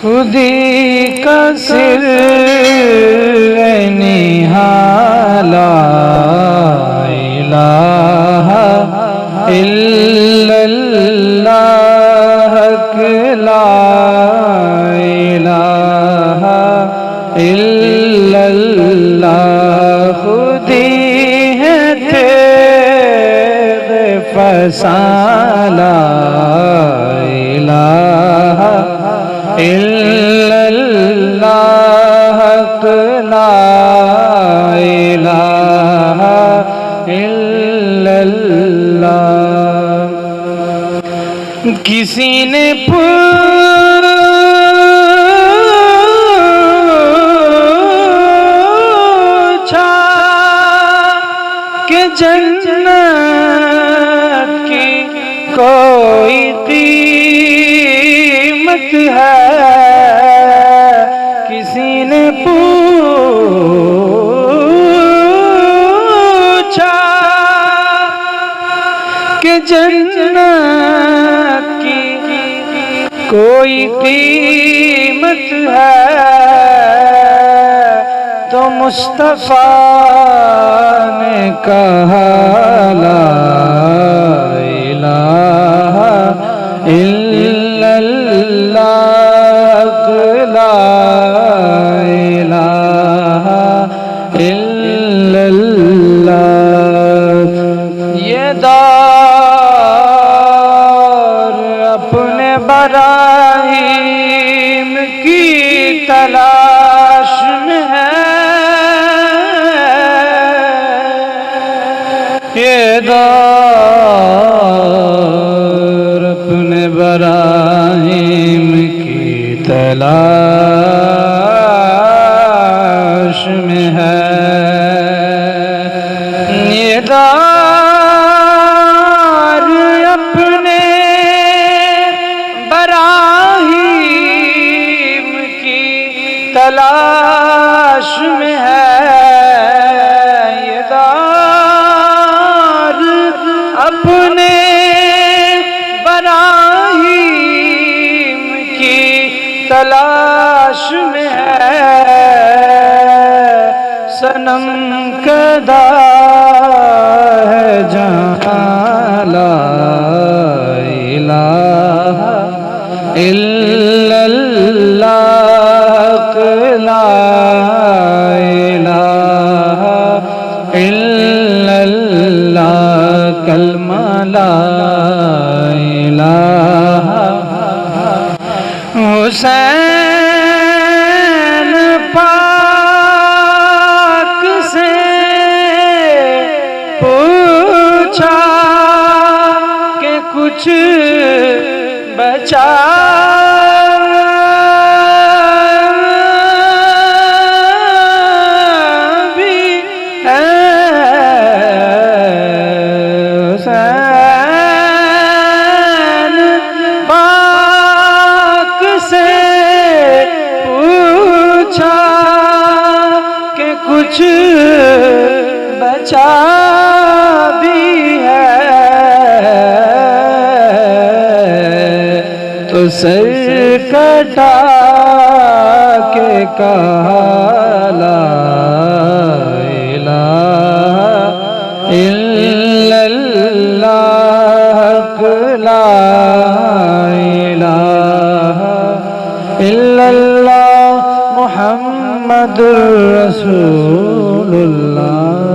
خودی کا سر نہا لا الہ الا اللہ لا الہ الا اللہ خودی ہے تیرے فسان لا الہ الا اللہ لا الہ الا اللہ کسی نے پوچھا کہ جنت کی کوئی قیمت ہے کسی نے پوچھا کہ جنت کی کوئی قیمت ہے تو مصطفیٰ نے کہا لا الہ الا اللہ لا الہ الا اللہ یہ دور اپنے براہیم کی تلاش میں ہے یہ دور اپنے براہیم کی تلاش میں ہے یہ دور اپنے براہیم کی تلاش میں ہے یہ دور اپنے براہیم کی تلاش میں ہے صنم کدا ہے جہاں لا الہ الا اللہ لا الہ الا اللہ کلمہ لا الہ حسین پاک سے پوچھا کہ کچھ بچا بھی ہے حسین پاک سے پوچھا کہ کچھ بچا بھی ہے تو سر کٹا کے کہا لا الہ الا اللہ لا الہ الا اللہ محمد رسول اللہ